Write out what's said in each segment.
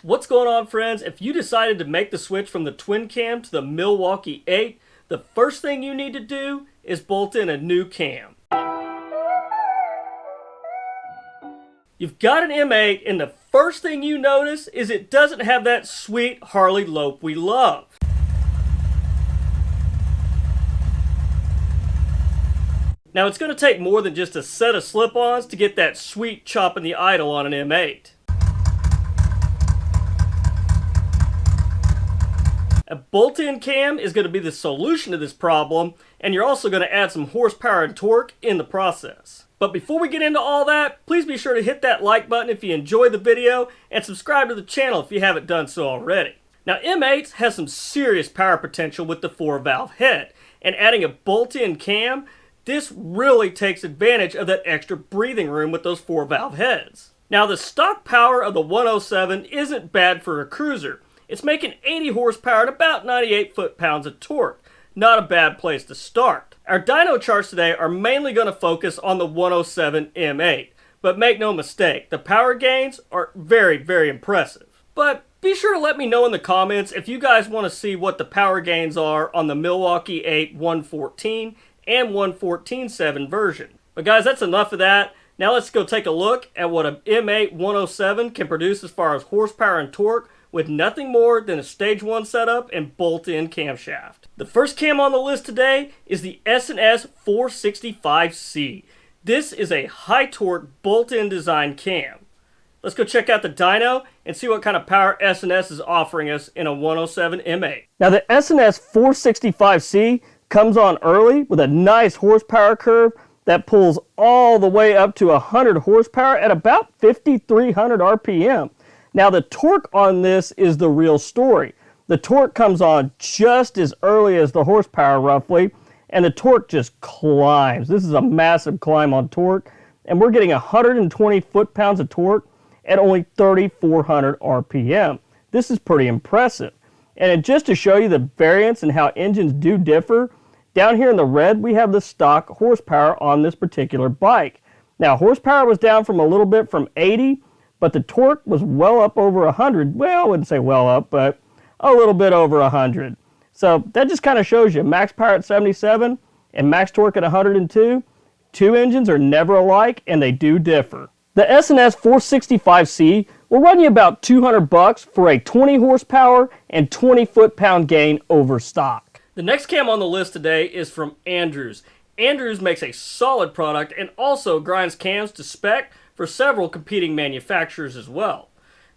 What's going on, friends? If you decided to make the switch from the twin cam to the Milwaukee 8, the first thing you need to do is bolt in a new cam. You've got an M8 and the first thing you notice is it doesn't have that sweet Harley lope we love. Now it's going to take more than just a set of slip-ons to get that sweet chop in the idle on an M8. A bolt-in cam is going to be the solution to this problem, and you're also going to add some horsepower and torque in the process. But before we get into all that, please be sure to hit that like button if you enjoyed the video, and subscribe to the channel if you haven't done so already. Now M8 has some serious power potential with the 4-valve head, and adding a bolt-in cam, this really takes advantage of that extra breathing room with those 4-valve heads. Now the stock power of the 107 isn't bad for a cruiser. It's making 80 horsepower and about 98 foot-pounds of torque. Not a bad place to start. Our dyno charts today are mainly going to focus on the 107 M8. But make no mistake, the power gains are very, very impressive. But be sure to let me know in the comments if you guys want to see what the power gains are on the Milwaukee 8 114 and 114.7 version. But guys, that's enough of that. Now let's go take a look at what an M8 107 can produce as far as horsepower and torque with nothing more than a stage 1 setup and bolt-in camshaft. The first cam on the list today is the S&S 465C. This is a high torque bolt-in design cam. Let's go check out the dyno and see what kind of power S&S is offering us in a 107 M8. Now the S&S 465C comes on early with a nice horsepower curve that pulls all the way up to 100 horsepower at about 5,300 RPM. Now the torque on this is the real story. The torque comes on just as early as the horsepower roughly, and the torque just climbs. This is a massive climb on torque, and we're getting 120 foot-pounds of torque at only 3,400 RPM. This is pretty impressive. And just to show you the variance and how engines do differ, down here in the red we have the stock horsepower on this particular bike. Now horsepower was down from a little bit from 80, but the torque was well up over 100. Well, I wouldn't say well up, but a little bit over 100. So that just kind of shows you max power at 77 and max torque at 102. Two engines are never alike and they do differ. The S&S 465C will run you about $200 for a 20 horsepower and 20 foot-pound gain over stock. The next cam on the list today is from Andrews. Andrews makes a solid product and also grinds cams to spec for several competing manufacturers as well.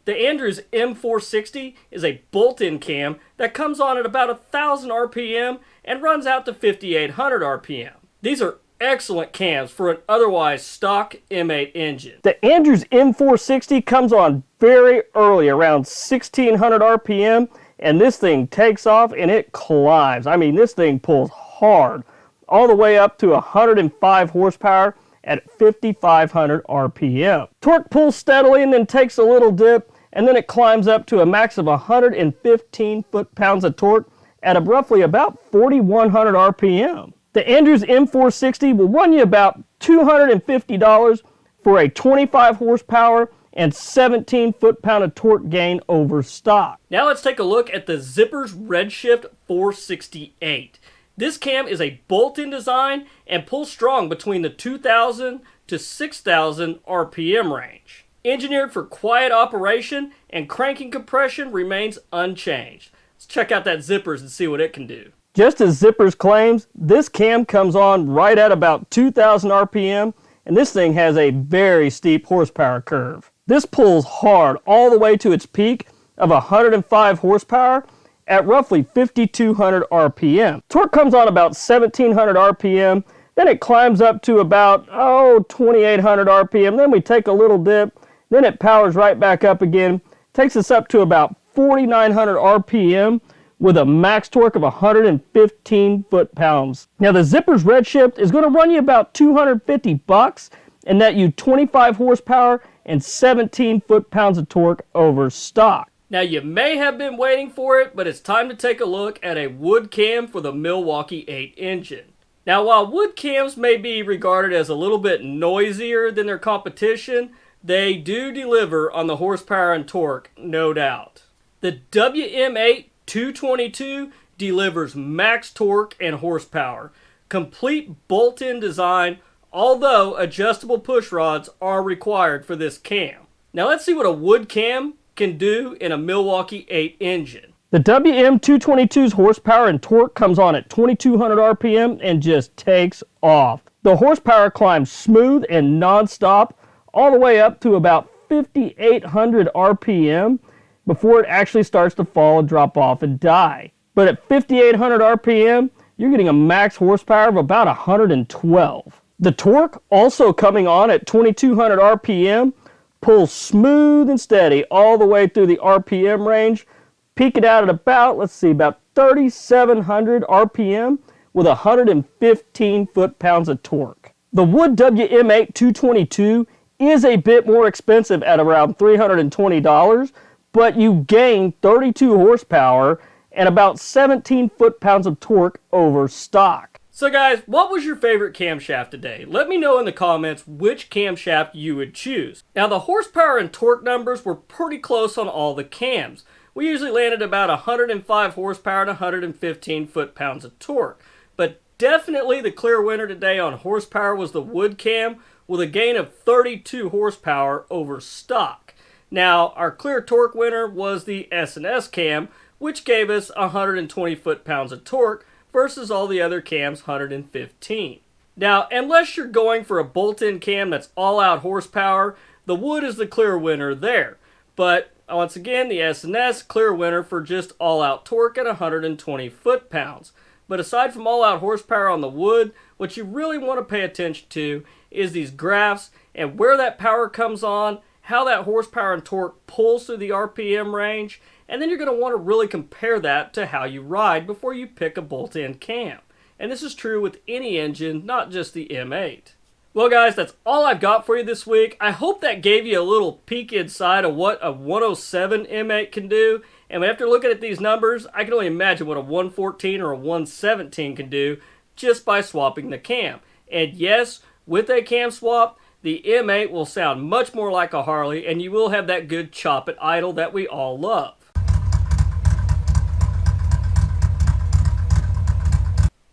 The Andrews M460 is a bolt-in cam that comes on at about 1,000 RPM and runs out to 5,800 RPM. These are excellent cams for an otherwise stock M8 engine. The Andrews M460 comes on very early, around 1,600 RPM, and this thing takes off and it climbs. I mean, this thing pulls hard, all the way up to 105 horsepower at 5,500 RPM. Torque pulls steadily and then takes a little dip, and then it climbs up to a max of 115 foot-pounds of torque at roughly about 4,100 RPM. The Andrews M460 will run you about $250 for a 25 horsepower and 17 foot-pound of torque gain over stock. Now let's take a look at the Zippers Redshift 468. This cam is a bolt-in design and pulls strong between the 2,000 to 6,000 RPM range. Engineered for quiet operation and cranking compression remains unchanged. Let's check out that Zippers and see what it can do. Just as Zippers claims, this cam comes on right at about 2,000 RPM, and this thing has a very steep horsepower curve. This pulls hard all the way to its peak of 105 horsepower at roughly 5,200 RPM. Torque comes on about 1,700 RPM, then it climbs up to about 2,800 RPM, then we take a little dip, then it powers right back up again, takes us up to about 4,900 RPM with a max torque of 115 foot-pounds. Now the Zippers Redshift is going to run you about $250 and net you 25 horsepower and 17 foot-pounds of torque over stock. Now you may have been waiting for it, but it's time to take a look at a wood cam for the Milwaukee 8 engine. Now while wood cams may be regarded as a little bit noisier than their competition, they do deliver on the horsepower and torque, no doubt. The WM8 222 delivers max torque and horsepower. Complete bolt-in design, although adjustable push rods are required for this cam. Now let's see what a wood cam can do in a Milwaukee 8 engine. The WM222's horsepower and torque comes on at 2200 RPM and just takes off. The horsepower climbs smooth and non-stop all the way up to about 5800 RPM before it actually starts to fall, drop off, and die. But at 5800 RPM, you're getting a max horsepower of about 112. The torque, also coming on at 2200 RPM, pulls smooth and steady all the way through the RPM range, peak it out at about, about 3700 RPM with 115 foot-pounds of torque. The Wood WM8 222 is a bit more expensive at around $320, but you gain 32 horsepower and about 17 foot-pounds of torque over stock. So guys, what was your favorite camshaft today? Let me know in the comments which camshaft you would choose. Now the horsepower and torque numbers were pretty close on all the cams. We usually landed about 105 horsepower and 115 foot-pounds of torque. But definitely the clear winner today on horsepower was the Wood cam with a gain of 32 horsepower over stock. Now our clear torque winner was the S&S cam, which gave us 120 foot-pounds of torque versus all the other cams 115. Now, unless you're going for a bolt-in cam that's all-out horsepower, the Wood is the clear winner there. But once again, the S&S clear winner for just all-out torque at 120 foot-pounds. But aside from all-out horsepower on the Wood, what you really want to pay attention to is these graphs and where that power comes on, how that horsepower and torque pulls through the RPM range, and then you're going to want to really compare that to how you ride before you pick a bolt-in cam. And this is true with any engine, not just the M8. Well guys, that's all I've got for you this week. I hope that gave you a little peek inside of what a 107 M8 can do. And after looking at these numbers, I can only imagine what a 114 or a 117 can do just by swapping the cam. And yes, with a cam swap, the M8 will sound much more like a Harley, and you will have that good chop it idle that we all love.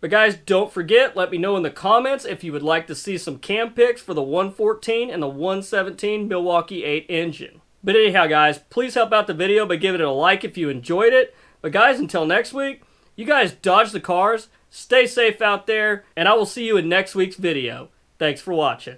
But guys, don't forget, let me know in the comments if you would like to see some cam pics for the 114 and the 117 Milwaukee 8 engine. But anyhow guys, please help out the video by giving it a like if you enjoyed it. But guys, until next week, you guys dodge the cars, stay safe out there, and I will see you in next week's video. Thanks for watching.